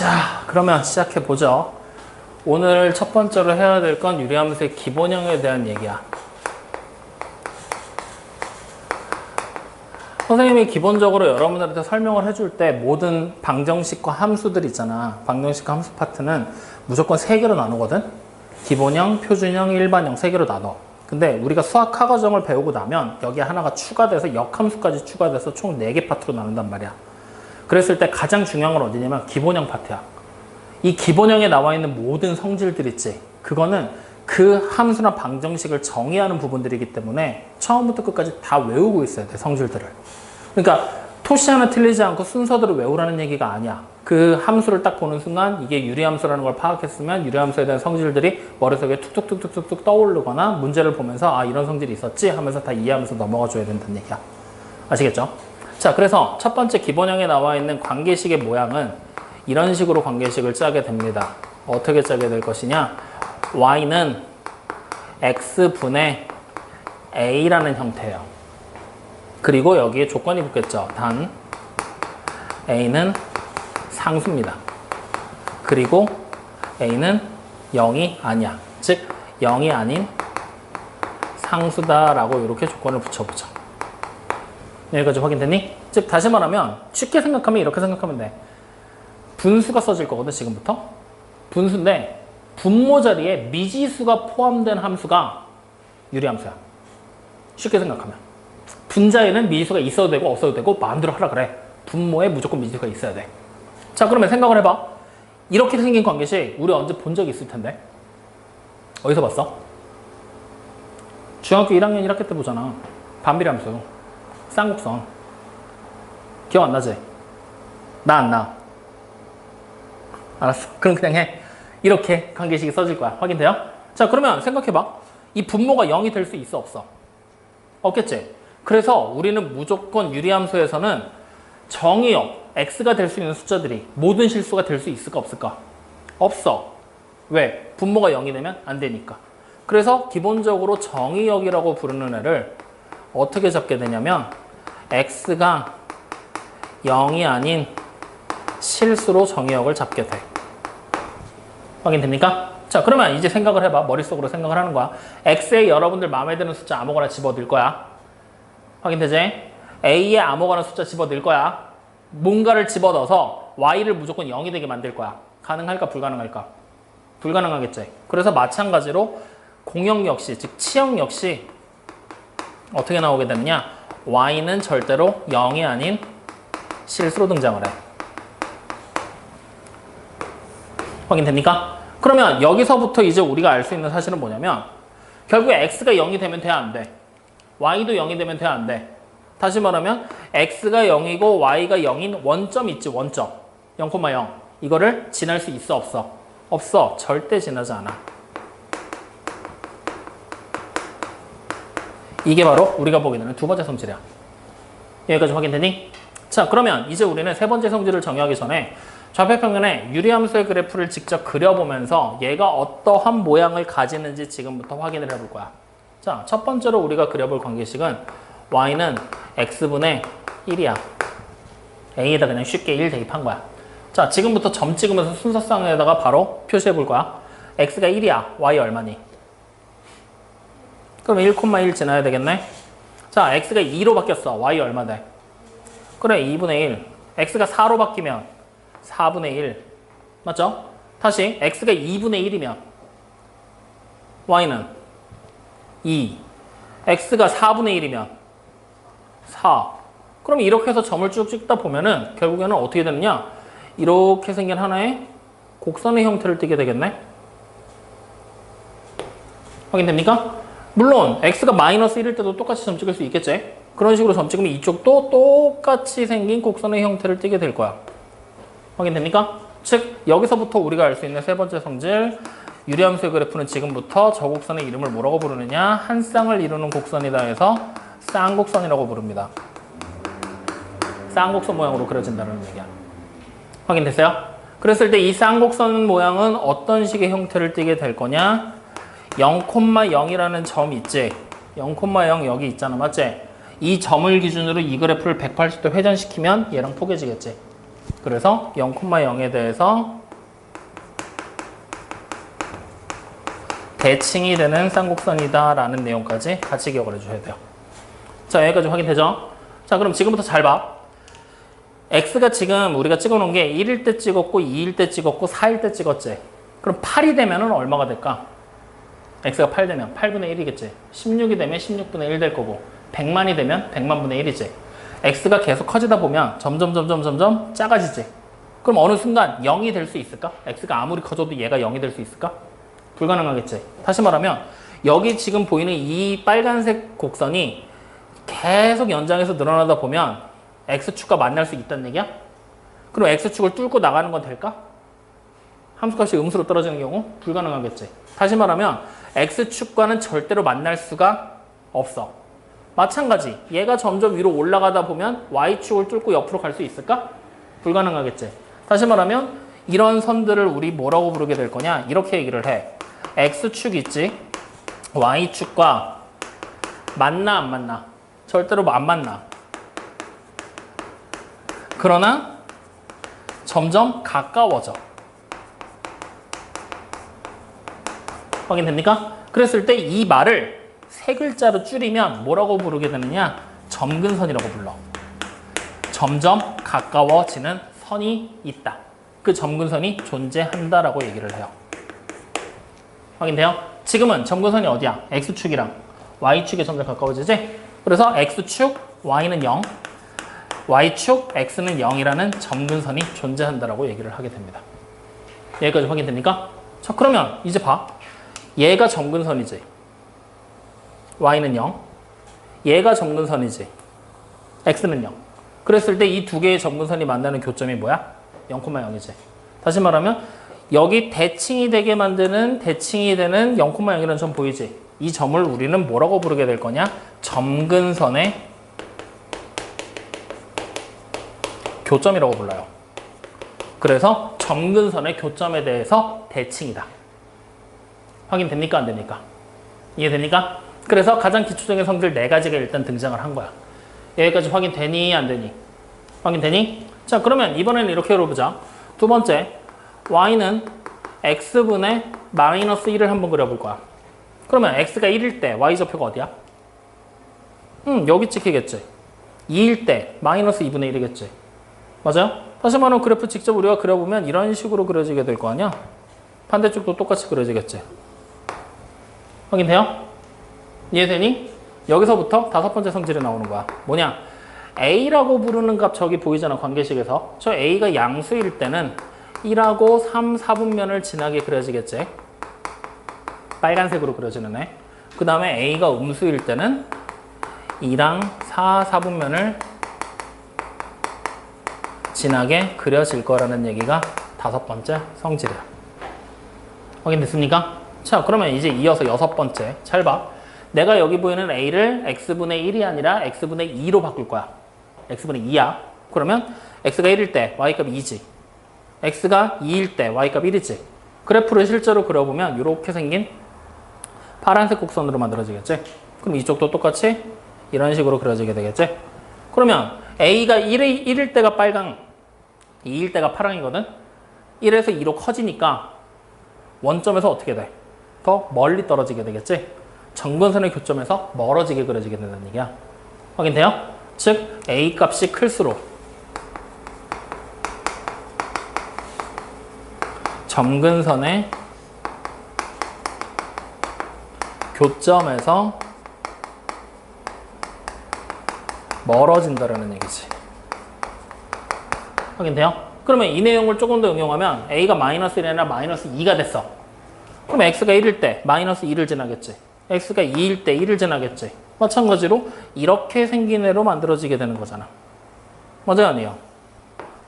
자, 그러면 시작해 보죠. 오늘 첫 번째로 해야 될 건 유리함수의 기본형에 대한 얘기야. 선생님이 기본적으로 여러분들한테 설명을 해줄 때 모든 방정식과 함수들 있잖아. 방정식과 함수 파트는 무조건 3개로 나누거든. 기본형, 표준형, 일반형 3개로 나눠. 근데 우리가 수학 하 과정을 배우고 나면 여기에 하나가 추가돼서 역함수까지 추가돼서 총 4개 파트로 나눈단 말이야. 그랬을 때 가장 중요한 건 어디냐면 기본형 파트야. 이 기본형에 나와 있는 모든 성질들 있지. 그거는 그 함수나 방정식을 정의하는 부분들이기 때문에 처음부터 끝까지 다 외우고 있어야 돼, 성질들을. 그러니까 토시 하나 틀리지 않고 순서대로 외우라는 얘기가 아니야. 그 함수를 딱 보는 순간 이게 유리함수라는 걸 파악했으면 유리함수에 대한 성질들이 머릿속에 툭툭툭툭툭 떠오르거나 문제를 보면서 아, 이런 성질이 있었지 하면서 다 이해하면서 넘어가 줘야 된다는 얘기야. 아시겠죠? 자, 그래서 첫 번째 기본형에 나와 있는 관계식의 모양은 이런 식으로 관계식을 짜게 됩니다. 어떻게 짜게 될 것이냐? y는 x분의 a라는 형태예요. 그리고 여기에 조건이 붙겠죠. 단 a는 상수입니다. 그리고 a는 0이 아니야. 즉 0이 아닌 상수다라고 이렇게 조건을 붙여보죠. 여기까지 확인됐니? 즉 다시 말하면 쉽게 생각하면 이렇게 생각하면 돼. 분수가 써질 거거든, 지금부터. 분수인데 분모 자리에 미지수가 포함된 함수가 유리함수야. 쉽게 생각하면. 분자에는 미지수가 있어도 되고 없어도 되고 마음대로 하라 그래. 분모에 무조건 미지수가 있어야 돼. 자, 그러면 생각을 해봐. 이렇게 생긴 관계식 우리 언제 본 적이 있을 텐데. 어디서 봤어? 중학교 1학년 1학기 때 보잖아. 반비례함수. 쌍곡선. 기억 안 나지? 나 안 나. 알았어. 그럼 그냥 해. 이렇게 관계식이 써질 거야. 확인돼요? 자, 그러면 생각해봐. 이 분모가 0이 될 수 있어, 없어? 없겠지? 그래서 우리는 무조건 유리함수에서는 정의역, x가 될 수 있는 숫자들이 모든 실수가 될 수 있을까, 없을까? 없어. 왜? 분모가 0이 되면 안 되니까. 그래서 기본적으로 정의역이라고 부르는 애를 어떻게 잡게 되냐면 x가 0이 아닌 실수로 정의역을 잡게 돼. 확인됩니까? 자, 그러면 이제 생각을 해봐. 머릿속으로 생각을 하는 거야. x에 여러분들 마음에 드는 숫자 아무거나 집어넣을 거야. 확인되지? a에 아무거나 숫자 집어넣을 거야. 뭔가를 집어넣어서 y를 무조건 0이 되게 만들 거야. 가능할까, 불가능할까? 불가능하겠지. 그래서 마찬가지로 공역 역시, 즉 치역 역시 어떻게 나오게 되느냐? y는 절대로 0이 아닌 실수로 등장을 해. 확인됩니까? 그러면 여기서부터 이제 우리가 알 수 있는 사실은 뭐냐면 결국에 x가 0이 되면 돼, 안 돼? y도 0이 되면 돼, 안 돼? 다시 말하면 x가 0이고 y가 0인 원점 있지, 원점. 0,0. 이거를 지날 수 있어, 없어? 없어. 절대 지나지 않아. 이게 바로 우리가 보게 되는 두 번째 성질이야. 여기까지 확인되니? 자, 그러면 이제 우리는 세 번째 성질을 정의하기 전에 좌표평면에 유리함수의 그래프를 직접 그려보면서 얘가 어떠한 모양을 가지는지 지금부터 확인을 해볼 거야. 자, 첫 번째로 우리가 그려볼 관계식은 y는 x분의 1이야. a에다 그냥 쉽게 1 대입한 거야. 자, 지금부터 점 찍으면서 순서상에다가 바로 표시해 볼 거야. x가 1이야. y 얼마니? 그럼 1,1 지나야 되겠네? 자, x가 2로 바뀌었어. y 얼마 돼? 그래, 2분의 1. x가 4로 바뀌면 4분의 1. 맞죠? 다시 x가 2분의 1이면 y는 2. x가 4분의 1이면 4. 그럼 이렇게 해서 점을 쭉 찍다 보면은 결국에는 어떻게 되느냐? 이렇게 생긴 하나의 곡선의 형태를 띠게 되겠네? 확인됩니까? 물론 x가 마이너스 1일 때도 똑같이 점 찍을 수 있겠지? 그런 식으로 점 찍으면 이쪽도 똑같이 생긴 곡선의 형태를 띠게 될 거야. 확인됩니까? 즉 여기서부터 우리가 알 수 있는 세 번째 성질, 유리함수의 그래프는 지금부터 저 곡선의 이름을 뭐라고 부르느냐? 한 쌍을 이루는 곡선이다 해서 쌍곡선이라고 부릅니다. 쌍곡선 모양으로 그려진다는 얘기야. 확인됐어요? 그랬을 때 이 쌍곡선 모양은 어떤 식의 형태를 띠게 될 거냐? 0,0이라는 점 있지? 0,0 여기 있잖아, 맞지? 이 점을 기준으로 이 그래프를 180도 회전시키면 얘랑 포개지겠지? 그래서 0,0에 대해서 대칭이 되는 쌍곡선이다 라는 내용까지 같이 기억을 해주셔야 돼요. 자, 여기까지 확인되죠? 자, 그럼 지금부터 잘 봐. x가 지금 우리가 찍어놓은 게 1일 때 찍었고 2일 때 찍었고 4일 때 찍었지. 그럼 8이 되면 얼마가 될까? x가 8 되면 8분의 1이겠지. 16이 되면 16분의 1 될 거고 100만이 되면 100만분의 1이지. x가 계속 커지다 보면 점점 작아지지. 그럼 어느 순간 0이 될 수 있을까? x가 아무리 커져도 얘가 0이 될 수 있을까? 불가능하겠지. 다시 말하면 여기 지금 보이는 이 빨간색 곡선이 계속 연장해서 늘어나다 보면 x축과 만날 수 있다는 얘기야? 그럼 x축을 뚫고 나가는 건 될까? 함수값이 음수로 떨어지는 경우? 불가능하겠지. 다시 말하면 x축과는 절대로 만날 수가 없어. 마찬가지 얘가 점점 위로 올라가다 보면 y축을 뚫고 옆으로 갈 수 있을까? 불가능하겠지. 다시 말하면 이런 선들을 우리 뭐라고 부르게 될 거냐? 이렇게 얘기를 해. x축 있지? y축과 만나 안 만나? 절대로 안 만나. 그러나 점점 가까워져. 확인됩니까? 그랬을 때 이 말을 세 글자로 줄이면 뭐라고 부르게 되느냐? 점근선이라고 불러. 점점 가까워지는 선이 있다. 그 점근선이 존재한다라고 얘기를 해요. 확인돼요? 지금은 점근선이 어디야? x축이랑 y축에 점점 가까워지지? 그래서 x축, y는 0, y축, x는 0이라는 점근선이 존재한다라고 얘기를 하게 됩니다. 여기까지 확인됩니까? 자, 그러면 이제 봐. 얘가 점근선이지. y는 0. 얘가 점근선이지. x는 0. 그랬을 때 이 두 개의 점근선이 만나는 교점이 뭐야? 0,0이지. 다시 말하면 여기 대칭이 되게 만드는 대칭이 되는 0,0이라는 점 보이지? 이 점을 우리는 뭐라고 부르게 될 거냐? 점근선의 교점이라고 불러요. 그래서 점근선의 교점에 대해서 대칭이다. 확인됩니까? 안 됩니까? 이해됩니까? 그래서 가장 기초적인 성질 4가지가 일단 등장을 한 거야. 여기까지 확인되니? 안 되니? 확인되니? 자, 그러면 이번에는 이렇게 열어보자. 두 번째, y는 x분의 마이너스 1을 한번 그려볼 거야. 그러면 x가 1일 때 y좌표가 어디야? 여기 찍히겠지. 2일 때 마이너스 2분의 1이겠지. 맞아요? 다시 말하면 그래프 직접 우리가 그려보면 이런 식으로 그려지게 될 거 아니야? 반대쪽도 똑같이 그려지겠지. 확인돼요? 이해되니? 여기서부터 5번째 성질이 나오는 거야. 뭐냐? a라고 부르는 값 저기 보이잖아, 관계식에서. 저 a가 양수일 때는 1하고 3, 4분면을 지나게 그려지겠지. 빨간색으로 그려지는 애. 그 다음에 a가 음수일 때는 2랑 4, 4분면을 진하게 그려질 거라는 얘기가 5번째 성질이야. 확인됐습니까? 자, 그러면 이제 이어서 6번째. 잘 봐. 내가 여기 보이는 a를 x분의 1이 아니라 x분의 2로 바꿀 거야. x분의 2야. 그러면 x가 1일 때 y값 2지. x가 2일 때 y값 1이지. 그래프를 실제로 그려보면 이렇게 생긴 파란색 곡선으로 만들어지겠지. 그럼 이쪽도 똑같이 이런 식으로 그려지게 되겠지. 그러면 a가 1일 때가 빨강, 2일 때가 파랑이거든. 1에서 2로 커지니까 원점에서 어떻게 돼? 더 멀리 떨어지게 되겠지. 점근선의 교점에서 멀어지게 그려지게 된다는 얘기야. 확인돼요? 즉 a 값이 클수록 점근선의 교점에서 멀어진다라는 얘기지. 확인돼요? 그러면 이 내용을 조금 더 응용하면 a가 마이너스 1이 아니라 마이너스 2가 됐어. 그럼 x가 1일 때 마이너스 2를 지나겠지. x가 2일 때 1을 지나겠지. 마찬가지로 이렇게 생긴 애로 만들어지게 되는 거잖아. 맞아요? 아니에요?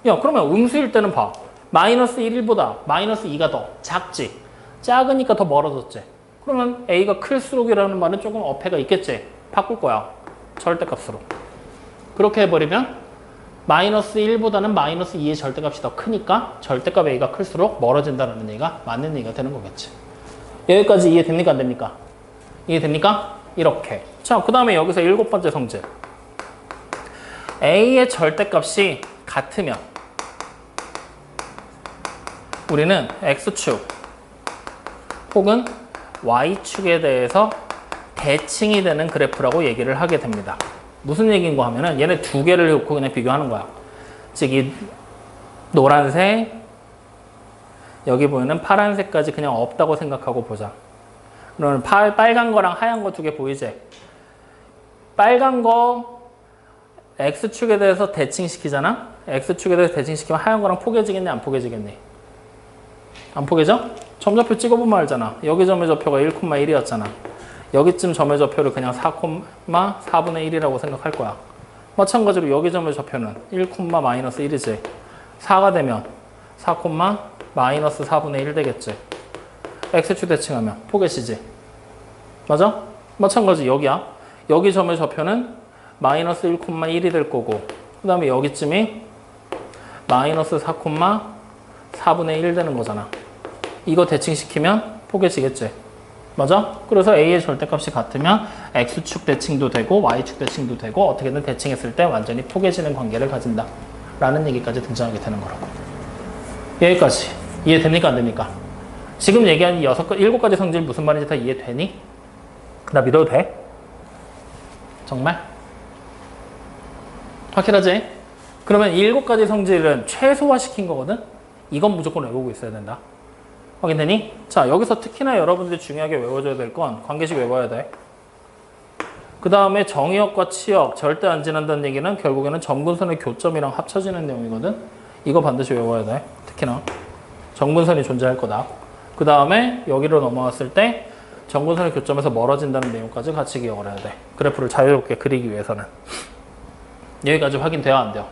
야, 그러면 음수일 때는 봐. 마이너스 1보다 마이너스 2가 더 작지. 작으니까 더 멀어졌지. 그러면 a가 클수록이라는 말은 조금 어폐가 있겠지. 바꿀 거야. 절대값으로. 그렇게 해버리면 마이너스 1보다는 마이너스 2의 절대값이 더 크니까 절대값 a가 클수록 멀어진다는 얘기가 맞는 얘기가 되는 거겠지. 여기까지 이해됩니까? 안 됩니까? 이해됩니까? 이렇게. 자, 그 다음에 여기서 7번째 성질. a의 절대값이 같으면 우리는 X축 혹은 Y축에 대해서 대칭이 되는 그래프라고 얘기를 하게 됩니다. 무슨 얘기인가 하면은 얘네 두 개를 놓고 그냥 비교하는 거야. 즉 이 노란색, 여기 보이는 파란색까지 그냥 없다고 생각하고 보자. 그러면 빨간 거랑 하얀 거 두 개 보이지? 빨간 거 X축에 대해서 대칭시키잖아? X축에 대해서 대칭시키면 하얀 거랑 포개지겠니? 안 포개지겠니? 안 포개져? 점좌표 찍어보면 알잖아. 여기 점의 좌표가 1,1이었잖아. 여기쯤 점의 좌표를 그냥 4,4분의 1이라고 생각할 거야. 마찬가지로 여기 점의 좌표는 1,-1이지. 4가 되면 4,-4분의 1 되겠지. X축 대칭하면 포개시지. 맞아? 마찬가지 여기야. 여기 점의 좌표는 마이너스 1,1이 될 거고, 그 다음에 여기쯤이 마이너스 4,4분의 1 되는 거잖아. 이거 대칭시키면 포개지겠지. 맞아? 그래서 A의 절대값이 같으면 X축 대칭도 되고 Y축 대칭도 되고 어떻게든 대칭했을 때 완전히 포개지는 관계를 가진다 라는 얘기까지 등장하게 되는 거라고. 여기까지 이해됩니까? 안 됩니까? 지금 얘기한 7가지 성질 무슨 말인지 다 이해되니? 나 믿어도 돼? 정말? 확실하지? 그러면 7가지 성질은 최소화시킨 거거든? 이건 무조건 외우고 있어야 된다. 확인되니? 자, 여기서 특히나 여러분들이 중요하게 외워줘야 될 건 관계식 외워야 돼. 그 다음에 정의역과 치역, 절대 안 지난다는 얘기는 결국에는 점근선의 교점이랑 합쳐지는 내용이거든? 이거 반드시 외워야 돼. 특히나. 점근선이 존재할 거다. 그 다음에 여기로 넘어왔을 때 점근선의 교점에서 멀어진다는 내용까지 같이 기억을 해야 돼. 그래프를 자유롭게 그리기 위해서는. 여기까지 확인돼요? 안 돼요?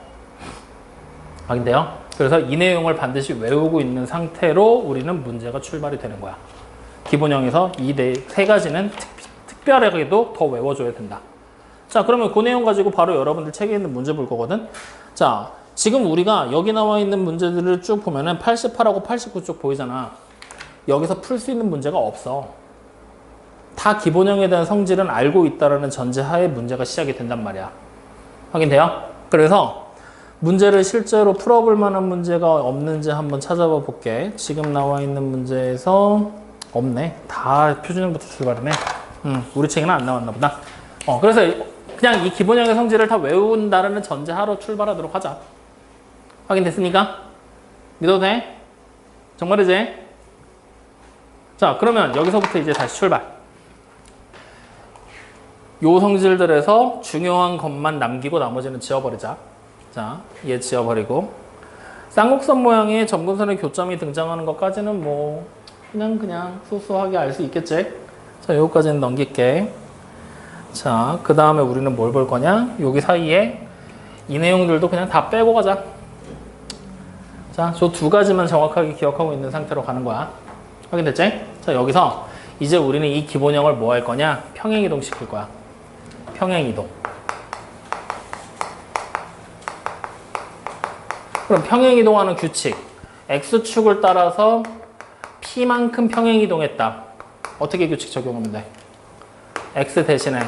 확인돼요? 그래서 이 내용을 반드시 외우고 있는 상태로 우리는 문제가 출발이 되는 거야. 기본형에서 이 세 가지는 특별하게도 더 외워줘야 된다. 자, 그러면 그 내용 가지고 바로 여러분들 책에 있는 문제 볼 거거든. 자, 지금 우리가 여기 나와 있는 문제들을 쭉 보면은 88하고 89쪽 보이잖아. 여기서 풀 수 있는 문제가 없어. 다 기본형에 대한 성질은 알고 있다라는 전제하에 문제가 시작이 된단 말이야. 확인돼요? 그래서 문제를 실제로 풀어볼 만한 문제가 없는지 한번 찾아봐 볼게. 지금 나와 있는 문제에서 없네. 다 표준형부터 출발이네. 우리 책에는 안 나왔나 보다. 그래서 그냥 이 기본형의 성질을 다 외운다는 전제하로 출발하도록 하자. 확인됐습니까? 믿어도 돼? 정말이지? 자, 그러면 여기서부터 이제 다시 출발. 요 성질들에서 중요한 것만 남기고 나머지는 지워버리자. 자, 얘 지워버리고 쌍곡선 모양의 점근선의 교점이 등장하는 것까지는 뭐 그냥 소소하게 알 수 있겠지. 자, 요거까지는 넘길게. 자, 그 다음에 우리는 뭘 볼 거냐? 여기 사이에 이 내용들도 그냥 다 빼고 가자. 자, 저 두 가지만 정확하게 기억하고 있는 상태로 가는 거야. 확인됐지? 자, 여기서 이제 우리는 이 기본형을 뭐 할 거냐? 평행이동 시킬 거야. 평행이동. 그럼 평행이동하는 규칙. X축을 따라서 P만큼 평행이동했다. 어떻게 규칙 적용하면 돼? X 대신에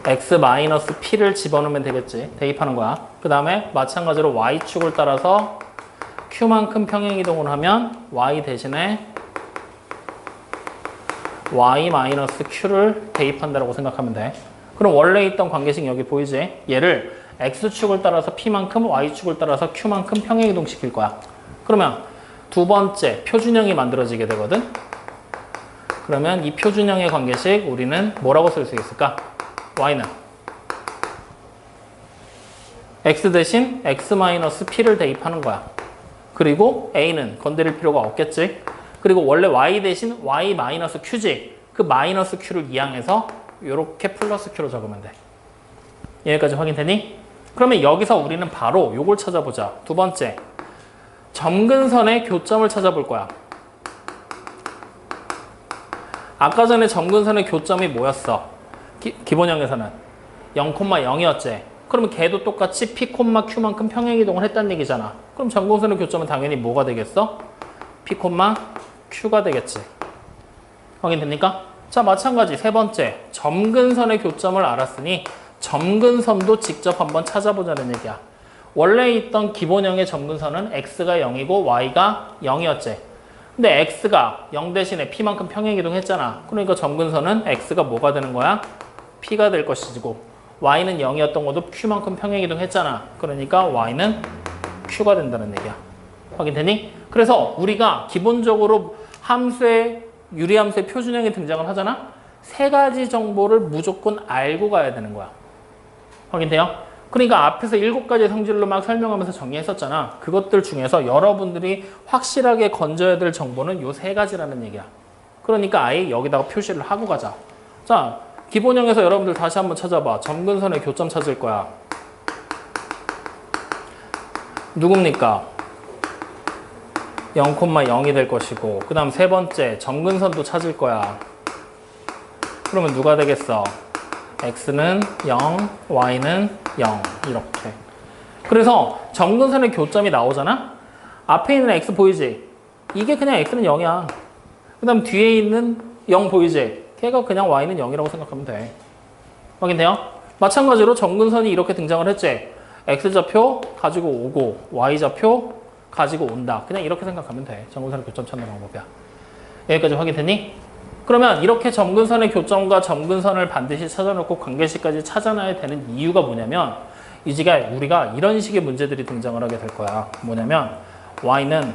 X-P를 집어넣으면 되겠지. 대입하는 거야. 그 다음에 마찬가지로 Y축을 따라서 Q만큼 평행이동을 하면 Y 대신에 Y-Q를 대입한다고 생각하면 돼. 그럼 원래 있던 관계식 여기 보이지? 얘를 X축을 따라서 P만큼, Y축을 따라서 Q만큼 평행이동 시킬 거야. 그러면 두 번째 표준형이 만들어지게 되거든? 그러면 이 표준형의 관계식 우리는 뭐라고 쓸 수 있을까? Y는 X 대신 X-P를 대입하는 거야. 그리고 A는 건드릴 필요가 없겠지? 그리고 원래 Y 대신 Y-Q지? 그 마이너스 Q를 이항해서 이렇게 플러스 Q로 적으면 돼. 여기까지 확인되니? 그러면 여기서 우리는 바로 요걸 찾아보자. 두 번째, 점근선의 교점을 찾아볼 거야. 아까 전에 점근선의 교점이 뭐였어? 기본형에서는 0,0이었지. 그러면 걔도 똑같이 P, Q만큼 평행이동을 했다는 얘기잖아. 그럼 점근선의 교점은 당연히 뭐가 되겠어? P, Q가 되겠지. 확인됩니까? 자, 마찬가지 세 번째, 점근선의 교점을 알았으니 점근선도 직접 한번 찾아보자는 얘기야. 원래 있던 기본형의 점근선은 x가 0이고 y가 0이었지. 근데 x가 0 대신에 p만큼 평행이동했잖아. 그러니까 점근선은 x가 뭐가 되는 거야? p가 될 것이고 y는 0이었던 것도 q만큼 평행이동했잖아. 그러니까 y는 q가 된다는 얘기야. 확인되니? 그래서 우리가 기본적으로 유리함수의 표준형이 등장을 하잖아. 세 가지 정보를 무조건 알고 가야 되는 거야. 확인돼요? 그러니까 앞에서 7가지 성질로 막 설명하면서 정리했었잖아. 그것들 중에서 여러분들이 확실하게 건져야 될 정보는 요 세 가지라는 얘기야. 그러니까 아예 여기다가 표시를 하고 가자. 자, 기본형에서 여러분들 다시 한번 찾아봐. 점근선의 교점 찾을 거야. 누굽니까? 0,0이 될 것이고, 그 다음 세 번째 점근선도 찾을 거야. 그러면 누가 되겠어? x는 0, y는 0 이렇게. 그래서 점근선의 교점이 나오잖아? 앞에 있는 x 보이지? 이게 그냥 x는 0이야. 그 다음 뒤에 있는 0 보이지? 걔가 그냥 y는 0이라고 생각하면 돼. 확인돼요? 마찬가지로 점근선이 이렇게 등장을 했지? x좌표 가지고 오고 y좌표 가지고 온다. 그냥 이렇게 생각하면 돼. 점근선의 교점 찾는 방법이야. 여기까지 확인됐니? 그러면 이렇게 점근선의 교점과 점근선을 반드시 찾아놓고 관계식까지 찾아놔야 되는 이유가 뭐냐면 이제 우리가 이런 식의 문제들이 등장을 하게 될 거야. 뭐냐면 y는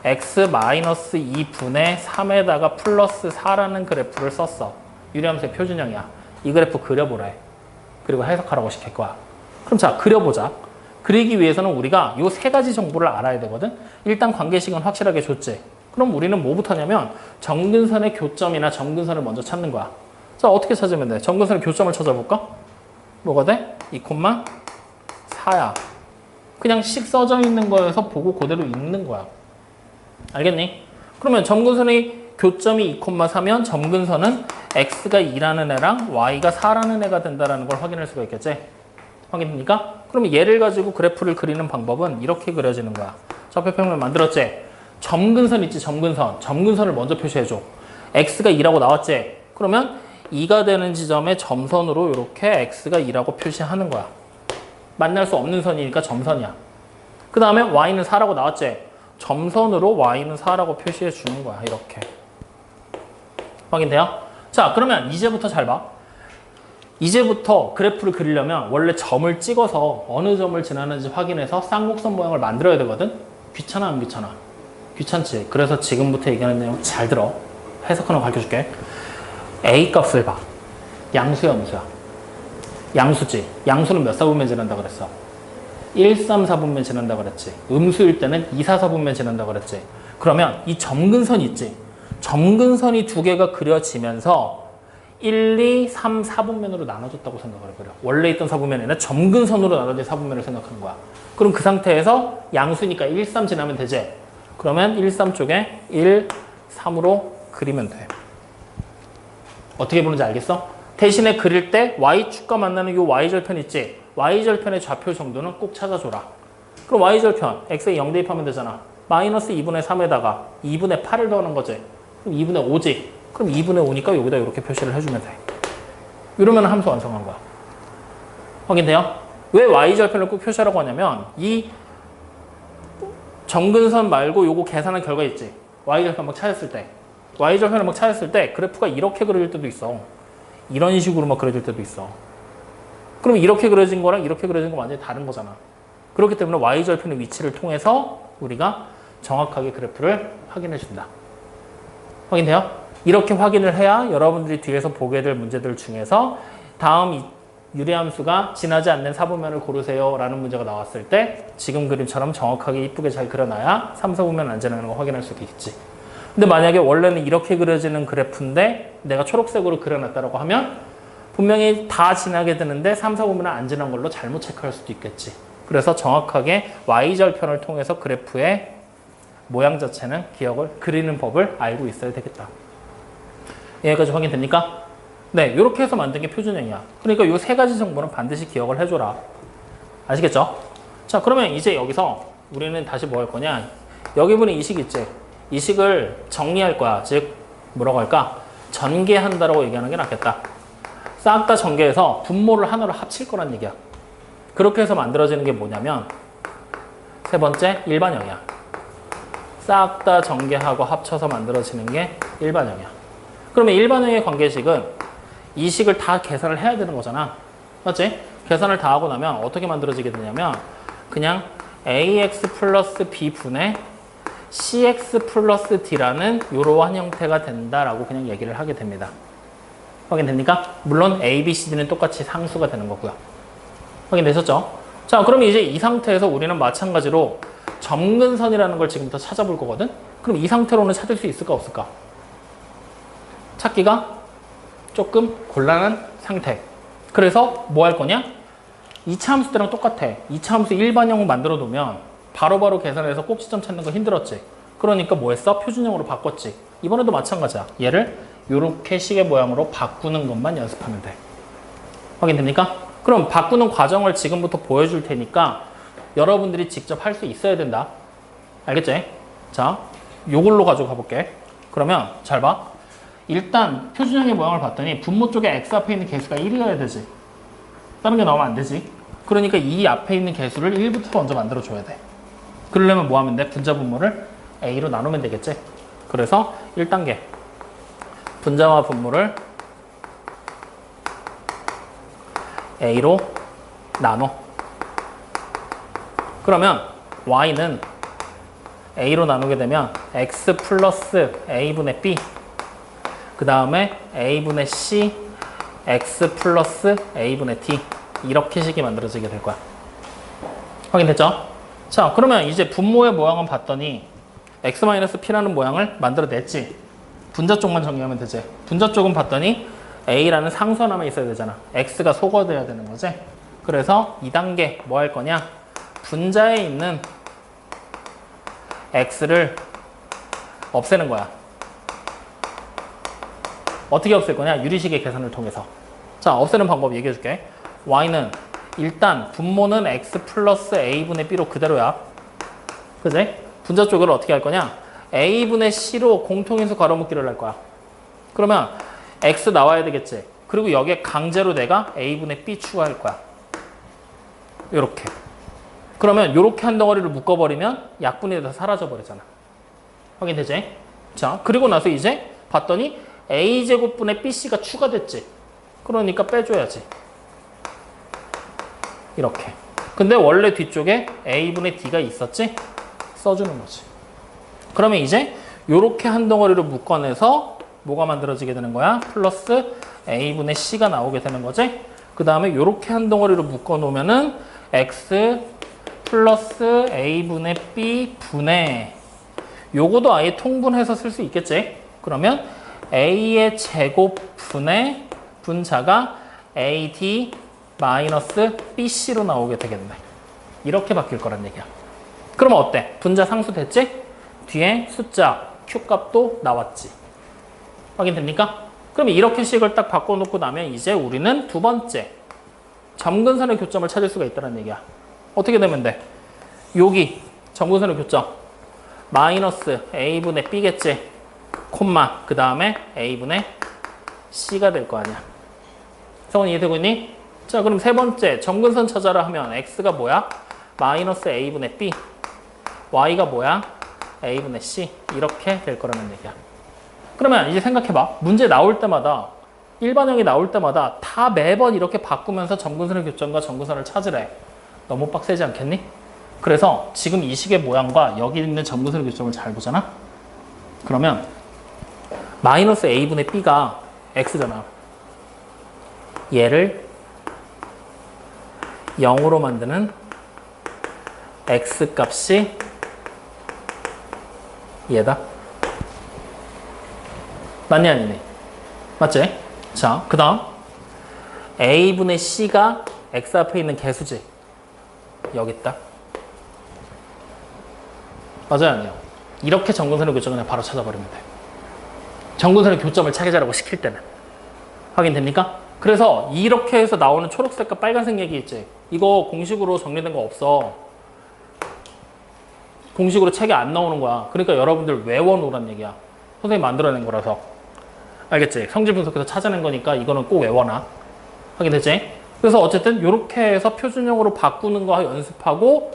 x-2분의 3에다가 플러스 4라는 그래프를 썼어. 유리함수의 표준형이야. 이 그래프 그려보래. 그리고 해석하라고 시킬 거야. 그럼 자, 그려보자. 그리기 위해서는 우리가 이 세 가지 정보를 알아야 되거든. 일단 관계식은 확실하게 줬지. 그럼 우리는 뭐부터냐면 점근선의 교점이나 점근선을 먼저 찾는 거야. 자, 어떻게 찾으면 돼? 점근선의 교점을 찾아볼까? 뭐가 돼? 2,4야. 그냥 식 써져 있는 거에서 보고 그대로 읽는 거야. 알겠니? 그러면 점근선의 교점이 2,4면 점근선은 x가 2라는 애랑 y가 4라는 애가 된다는 걸 확인할 수가 있겠지? 확인됩니까? 그러면 얘를 가지고 그래프를 그리는 방법은 이렇게 그려지는 거야. 좌표평면 만들었지? 점근선 있지, 점근선. 점근선을 먼저 표시해줘. x가 2라고 나왔지? 그러면 2가 되는 지점에 점선으로 이렇게 x가 2라고 표시하는 거야. 만날 수 없는 선이니까 점선이야. 그 다음에 y는 4라고 나왔지? 점선으로 y는 4라고 표시해 주는 거야. 이렇게. 확인돼요? 자, 그러면 이제부터 잘 봐. 이제부터 그래프를 그리려면 원래 점을 찍어서 어느 점을 지나는지 확인해서 쌍곡선 모양을 만들어야 되거든? 귀찮아, 안 귀찮아? 귀찮지? 그래서 지금부터 얘기하는 내용 잘 들어. 해석하는 거 가르쳐줄게. A 값을 봐. 양수야, 음수야? 양수지. 양수는 몇 사분면 지난다 그랬어? 1, 3, 4분면 지난다 그랬지. 음수일 때는 2, 4, 4분면 지난다 그랬지. 그러면 이 점근선 있지? 점근선이 두 개가 그려지면서 1, 2, 3, 4분면으로 나눠졌다고 생각을 해버려. 원래 있던 4분면이 아니라 점근선으로 나눠진 4분면을 생각하는 거야. 그럼 그 상태에서 양수니까 1, 3 지나면 되지? 그러면 1, 3 쪽에 1, 3으로 그리면 돼. 어떻게 보는지 알겠어? 대신에 그릴 때 y축과 만나는 이 y절편 있지? y절편의 좌표 정도는 꼭 찾아줘라. 그럼 y절편, x에 0 대입하면 되잖아. 마이너스 2분의 3에다가 2분의 8을 더하는 거지. 그럼 2분의 5지? 그럼 2분의 5니까 여기다 이렇게 표시를 해주면 돼. 이러면 함수 완성한 거야. 확인돼요? 왜 y절편을 꼭 표시하라고 하냐면 이 점근선 말고 요거 계산한 결과 있지? y절편 막 찾았을 때 y절편을 막 찾았을 때 그래프가 이렇게 그려질 때도 있어. 이런 식으로 막 그려질 때도 있어. 그럼 이렇게 그려진 거랑 이렇게 그려진 거 완전히 다른 거잖아. 그렇기 때문에 y절편의 위치를 통해서 우리가 정확하게 그래프를 확인해 준다. 확인돼요? 이렇게 확인을 해야 여러분들이 뒤에서 보게 될 문제들 중에서 다음 유리함수가 지나지 않는 사분면을 고르세요 라는 문제가 나왔을 때 지금 그림처럼 정확하게 이쁘게 잘 그려놔야 3, 4분면 안 지나는 거 확인할 수 있겠지. 근데 만약에 원래는 이렇게 그려지는 그래프인데 내가 초록색으로 그려놨다고 하면 분명히 다 지나게 되는데 3, 4분면은 안 지난 걸로 잘못 체크할 수도 있겠지. 그래서 정확하게 y절편을 통해서 그래프의 모양 자체는 그리는 법을 알고 있어야 되겠다. 여기까지 확인됩니까? 네, 이렇게 해서 만든 게 표준형이야. 그러니까 이 세 가지 정보는 반드시 기억을 해줘라. 아시겠죠? 자, 그러면 이제 여기서 우리는 다시 뭐 할 거냐? 여기 보니 이 식 있지? 이 식을 정리할 거야. 즉, 뭐라고 할까? 전개한다라고 얘기하는 게 낫겠다. 싹 다 전개해서 분모를 하나로 합칠 거란 얘기야. 그렇게 해서 만들어지는 게 뭐냐면 세 번째 일반형이야. 싹 다 전개하고 합쳐서 만들어지는 게 일반형이야. 그러면 일반형의 관계식은 이 식을 다 계산을 해야 되는 거잖아. 맞지? 계산을 다 하고 나면 어떻게 만들어지게 되냐면 그냥 ax 플러스 b분의 cx 플러스 d라는 이러한 형태가 된다라고 그냥 얘기를 하게 됩니다. 확인됩니까? 물론 a, b, c, d는 똑같이 상수가 되는 거고요. 확인되셨죠? 자, 그럼 이제 이 상태에서 우리는 마찬가지로 점근선이라는 걸 지금부터 찾아볼 거거든? 그럼 이 상태로는 찾을 수 있을까 없을까? 찾기가 조금 곤란한 상태. 그래서 뭐 할 거냐? 2차 함수 때랑 똑같아. 2차 함수 일반형을 만들어 놓으면 바로바로 계산해서 꼭지점 찾는 거 힘들었지. 그러니까 뭐 했어? 표준형으로 바꿨지. 이번에도 마찬가지야. 얘를 이렇게 식의 모양으로 바꾸는 것만 연습하면 돼. 확인됩니까? 그럼 바꾸는 과정을 지금부터 보여줄 테니까 여러분들이 직접 할 수 있어야 된다. 알겠지? 자, 요걸로 가지고 가볼게. 그러면 잘 봐. 일단 표준형의 모양을 봤더니 분모 쪽에 x 앞에 있는 개수가 1이어야 되지. 다른 게 나오면 안 되지. 그러니까 이 앞에 있는 개수를 1부터 먼저 만들어줘야 돼. 그러려면 뭐 하면 돼? 분자 분모를 a로 나누면 되겠지. 그래서 1단계 분자와 분모를 a로 나눠. 그러면 y는 a로 나누게 되면 x 플러스 a분의 b 그 다음에 a분의 c x 플러스 a분의 d 이렇게 식이 만들어지게 될 거야. 확인됐죠? 자, 그러면 이제 분모의 모양은 봤더니 x-p라는 모양을 만들어냈지. 분자 쪽만 정리하면 되지. 분자 쪽은 봤더니 a라는 상수 하나만 있어야 되잖아. x가 소거돼야 되는 거지. 그래서 2단계 뭐 할 거냐? 분자에 있는 x를 없애는 거야. 어떻게 없앨 거냐? 유리식의 계산을 통해서. 자, 없애는 방법 얘기해 줄게. y는 일단 분모는 x 플러스 a분의 b로 그대로야. 그지? 분자 쪽을 어떻게 할 거냐? a분의 c로 공통인수 괄호묶기를 할 거야. 그러면 x 나와야 되겠지. 그리고 여기에 강제로 내가 a분의 b 추가할 거야. 요렇게. 그러면 요렇게 한 덩어리를 묶어버리면 약분이 돼서 사라져버리잖아. 확인되지? 자, 그리고 나서 이제 봤더니 a제곱분의 bc가 추가됐지. 그러니까 빼줘야지. 이렇게. 근데 원래 뒤쪽에 a분의 d가 있었지? 써주는 거지. 그러면 이제 요렇게 한 덩어리를 묶어내서 뭐가 만들어지게 되는 거야? 플러스 a분의 c가 나오게 되는 거지? 그 다음에 요렇게 한 덩어리를 묶어놓으면은 x 플러스 a분의 b 분의 요거도 아예 통분해서 쓸 수 있겠지? 그러면 a의 제곱분의 분자가 ad 마이너스 bc로 나오게 되겠네. 이렇게 바뀔 거란 얘기야. 그러면 어때? 분자 상수 됐지? 뒤에 숫자 q 값도 나왔지. 확인됩니까? 그러면 이렇게 식을 딱 바꿔놓고 나면 이제 우리는 두 번째 점근선의 교점을 찾을 수가 있다는 얘기야. 어떻게 되면 돼? 여기 점근선의 교점 마이너스 a분의 b겠지. 콤마 그 다음에 a분의 c가 될 거 아니야. 성원 이해되고 있니? 자, 그럼 세 번째 점근선 찾아라 하면 x가 뭐야? 마이너스 a분의 b y가 뭐야? a분의 c 이렇게 될 거라는 얘기야. 그러면 이제 생각해봐. 문제 나올 때마다 일반형이 나올 때마다 다 매번 이렇게 바꾸면서 점근선의 교점과 점근선을 찾으래. 너무 빡세지 않겠니? 그래서 지금 이 식의 모양과 여기 있는 점근선의 교점을 잘 보잖아? 그러면 마이너스 a분의 b가 x잖아. 얘를 0으로 만드는 x 값이 얘다. 맞니 아니니? 맞지? 자, 그 다음 a분의 c가 x 앞에 있는 개수지. 여기 있다. 맞아요 아니에요? 이렇게 점근선의 교점을 그냥 바로 찾아버리면 돼. 점근선의 교점을 찾으라고 시킬 때는. 확인됩니까? 그래서 이렇게 해서 나오는 초록색과 빨간색 얘기 있지. 이거 공식으로 정리된 거 없어. 공식으로 책에 안 나오는 거야. 그러니까 여러분들 외워놓으란 얘기야. 선생님이 만들어낸 거라서. 알겠지? 성질 분석해서 찾아낸 거니까 이거는 꼭 외워놔. 확인됐지? 그래서 어쨌든 이렇게 해서 표준형으로 바꾸는 거 연습하고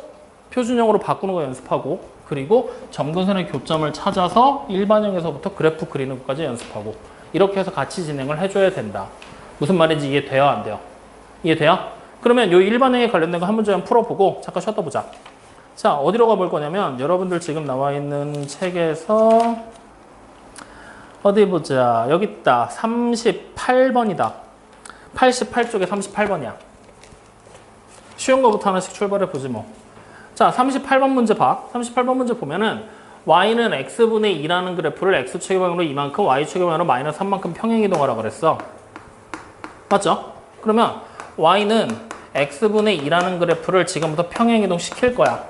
그리고 점근선의 교점을 찾아서 일반형에서부터 그래프 그리는 것까지 연습하고 이렇게 해서 같이 진행을 해줘야 된다. 무슨 말인지 이해돼요? 안 돼요? 이해돼요? 그러면 이 일반형에 관련된 거 한 문제 풀어보고 잠깐 쉬었다 보자. 자, 어디로 가볼 거냐면 여러분들 지금 나와 있는 책에서 어디 보자. 여기 있다. 38번이다. 88쪽에 38번이야. 쉬운 거부터 하나씩 출발해 보지 뭐. 자, 38번 문제 봐. 38번 문제 보면은 y는 x분의 2라는 그래프를 x축의 방향으로 이만큼, y축의 방향으로 마이너스 3만큼 평행이동하라 그랬어. 맞죠? 그러면 y는 x분의 2라는 그래프를 지금부터 평행이동 시킬 거야.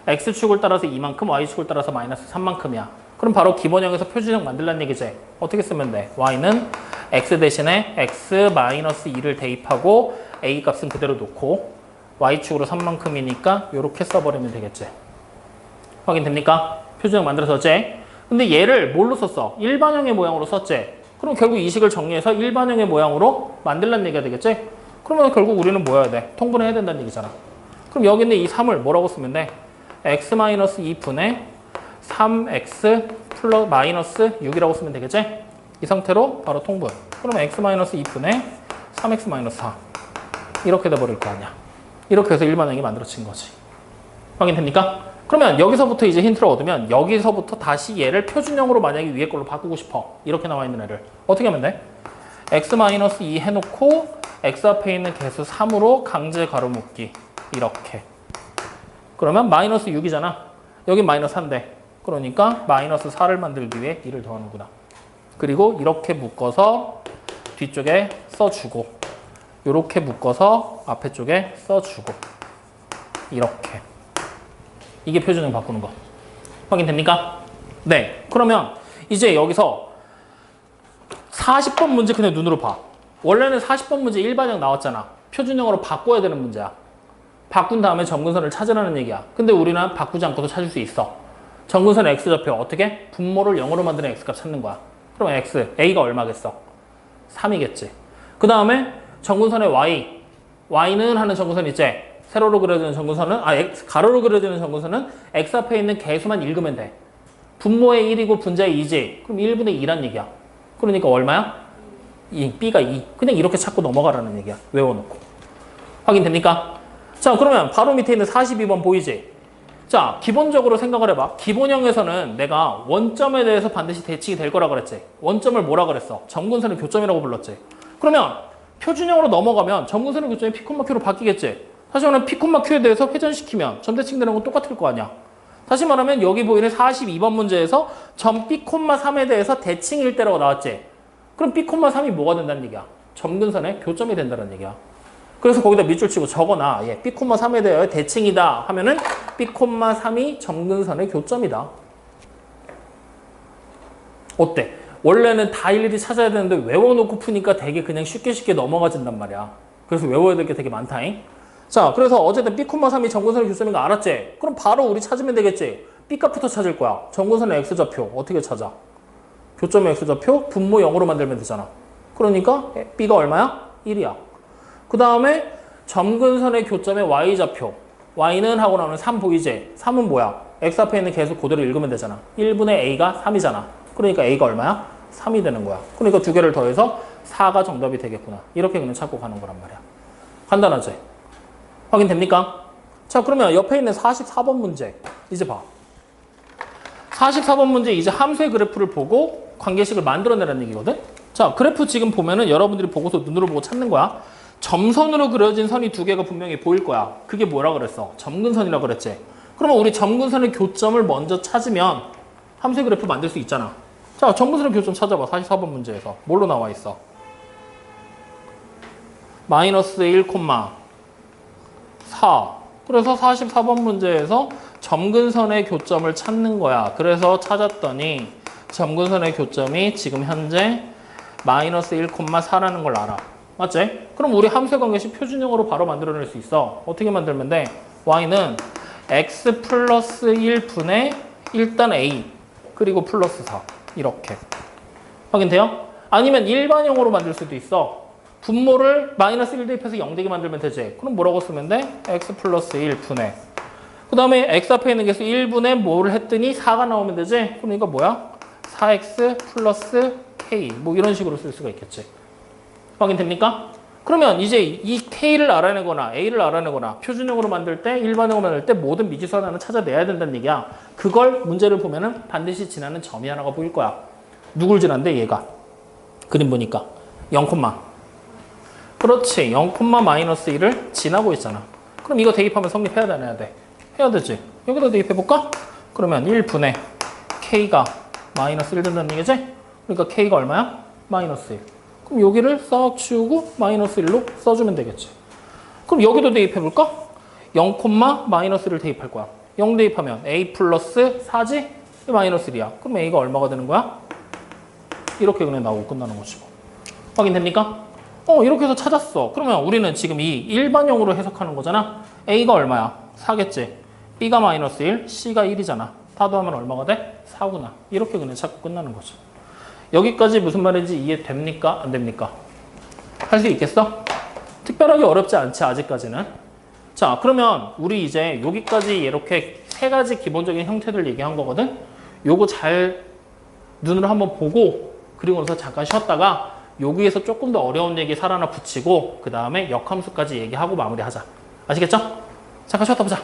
x축을 따라서 이만큼, y축을 따라서 마이너스 3만큼이야. 그럼 바로 기본형에서 표준형 만들란 얘기지. 어떻게 쓰면 돼? y는 x 대신에 x 마이너스 2를 대입하고 a 값은 그대로 놓고 y축으로 3만큼이니까 이렇게 써버리면 되겠지. 확인됩니까? 표준형 만들어서지. 근데 얘를 뭘로 썼어? 일반형의 모양으로 썼지. 그럼 결국 이 식을 정리해서 일반형의 모양으로 만들란 얘기가 되겠지? 그러면 결국 우리는 뭐 해야 돼? 통분해야 된다는 얘기잖아. 그럼 여기 있는 이 3을 뭐라고 쓰면 돼? x-2분의 3x 플러스 마이너스 6이라고 쓰면 되겠지? 이 상태로 바로 통분. 그러면 x-2분의 3x-4 이렇게 돼버릴 거 아니야. 이렇게 해서 일반형이 만들어진 거지. 확인됩니까? 그러면 여기서부터 이제 힌트를 얻으면 여기서부터 다시 얘를 표준형으로 만약에 위에 걸로 바꾸고 싶어. 이렇게 나와 있는 애를 어떻게 하면 돼? x-2 해놓고 x 앞에 있는 개수 3으로 강제 가로묶기. 이렇게. 그러면 마이너스 6이잖아. 여긴 마이너스 4인데. 그러니까 마이너스 4를 만들기 위해 2를 더하는구나. 그리고 이렇게 묶어서 뒤쪽에 써주고 이렇게 묶어서 앞에 쪽에 써주고 이렇게. 이게 표준형 바꾸는 거. 확인됩니까? 네. 그러면 이제 여기서 40번 문제 그냥 눈으로 봐. 원래는 40번 문제 일반형 나왔잖아. 표준형으로 바꿔야 되는 문제야. 바꾼 다음에 점근선을 찾으라는 얘기야. 근데 우리는 바꾸지 않고도 찾을 수 있어. 점근선의 x좌표 어떻게? 분모를 0으로 만드는 x값 찾는 거야. 그럼 x, a가 얼마겠어? 3이겠지. 그 다음에 점근선의 y는 하는 점근선 있지? 세로로 그려지는 점근선은, 가로로 그려지는 점근선은 x 앞에 있는 개수만 읽으면 돼. 분모의 1이고 분자의 2지. 그럼 1분의 2란 얘기야. 그러니까 얼마야? 2, b가 2. 그냥 이렇게 찾고 넘어가라는 얘기야. 외워놓고. 확인됩니까? 자, 그러면 바로 밑에 있는 42번 보이지? 자, 기본적으로 생각을 해봐. 기본형에서는 내가 원점에 대해서 반드시 대칭이 될 거라 그랬지. 원점을 뭐라 그랬어? 점근선의 교점이라고 불렀지. 그러면 표준형으로 넘어가면 점근선의 교점이 P, Q로 바뀌겠지. 다시 말하면 P, Q에 대해서 회전시키면 점대칭되는 건 똑같을 거 아니야. 다시 말하면 여기 보이는 42번 문제에서 점 P, 3에 대해서 대칭일 때라고 나왔지. 그럼 P, 3이 뭐가 된다는 얘기야? 점근선의 교점이 된다는 얘기야. 그래서 거기다 밑줄 치고 적어놔. 예, P, 3에 대하여 대칭이다 하면은 P, 3이 점근선의 교점이다. 어때? 원래는 다 일일이 찾아야 되는데 외워놓고 푸니까 되게 그냥 쉽게 넘어가진단 말이야. 그래서 외워야 될 게 되게 많다잉. 자, 그래서 어쨌든 B, 3이 점근선의 교점인 거 알았지? 그럼 바로 우리 찾으면 되겠지? B 값부터 찾을 거야. 점근선의 X좌표 어떻게 찾아? 교점의 X좌표 분모 0으로 만들면 되잖아. 그러니까 B가 얼마야? 1이야. 그 다음에 점근선의 교점의 Y좌표. Y는 하고 나오는 3 보이지? 3은 뭐야? X 앞에 있는 개수 그대로 읽으면 되잖아. 1분의 A가 3이잖아. 그러니까 A가 얼마야? 3이 되는 거야. 그러니까 두 개를 더해서 4가 정답이 되겠구나. 이렇게 그냥 찾고 가는 거란 말이야. 간단하지? 확인됩니까? 자, 그러면 옆에 있는 44번 문제 이제 봐. 44번 문제 이제 함수의 그래프를 보고 관계식을 만들어내라는 얘기거든? 자, 그래프 지금 보면은 여러분들이 보고서 눈으로 보고 찾는 거야. 점선으로 그려진 선이 두 개가 분명히 보일 거야. 그게 뭐라 그랬어? 점근선이라고 그랬지? 그러면 우리 점근선의 교점을 먼저 찾으면 함수의 그래프 만들 수 있잖아. 자, 점근선의 교점 찾아봐. 44번 문제에서. 뭘로 나와 있어? 마이너스 1, 4. 그래서 44번 문제에서 점근선의 교점을 찾는 거야. 그래서 찾았더니 점근선의 교점이 지금 현재 마이너스 1, 4라는 걸 알아. 맞지? 그럼 우리 함수의 관계식 표준형으로 바로 만들어낼 수 있어. 어떻게 만들면 돼? y는 x 플러스 1분의 일단 a 그리고 플러스 4 이렇게. 확인돼요? 아니면 일반형으로 만들 수도 있어. 분모를 마이너스 1 대입해서 0 되게 만들면 되지. 그럼 뭐라고 쓰면 돼? x 플러스 1분의. 그 다음에 x 앞에 있는 개수 1분의 뭐를 했더니 4가 나오면 되지. 그럼 이거 뭐야? 4x 플러스 k. 뭐 이런 식으로 쓸 수가 있겠지. 확인됩니까? 그러면 이제 이 k를 알아내거나 a를 알아내거나 표준형으로 만들 때 일반형으로 만들 때 모든 미지수 하나는 찾아내야 된다는 얘기야. 그걸 문제를 보면은 반드시 지나는 점이 하나가 보일 거야. 누굴 지난데 얘가. 그림 보니까 0, 그렇지. 0, 마이너스 1을 지나고 있잖아. 그럼 이거 대입하면 성립해야 돼, 안 해야 돼? 해야 되지. 여기다 대입해볼까? 그러면 1분의 k가 마이너스 1 된다는 얘기지? 그러니까 k가 얼마야? 마이너스 1. 그럼 여기를 싹 치우고 마이너스 1로 써주면 되겠지. 그럼 여기도 대입해볼까? 0, 마이너스 1을 대입할 거야. 0 대입하면 a 플러스 4지? 마이너스 1이야. 그럼 a가 얼마가 되는 거야? 이렇게 그냥 나오고 끝나는 거지. 확인됩니까? 이렇게 해서 찾았어. 그러면 우리는 지금 이 일반형으로 해석하는 거잖아. a가 얼마야? 4겠지. b가 마이너스 1, c가 1이잖아. 다 더하면 얼마가 돼? 4구나. 이렇게 그냥 찾고 끝나는 거죠. 여기까지 무슨 말인지 이해됩니까? 안 됩니까? 할 수 있겠어? 특별하게 어렵지 않지, 아직까지는. 자, 그러면 우리 이제 여기까지 이렇게 세 가지 기본적인 형태들 얘기한 거거든? 요거 잘 눈으로 한번 보고 그리고 나서 잠깐 쉬었다가 여기에서 조금 더 어려운 얘기 하나 붙이고 그 다음에 역함수까지 얘기하고 마무리하자. 아시겠죠? 잠깐 쉬었다 보자.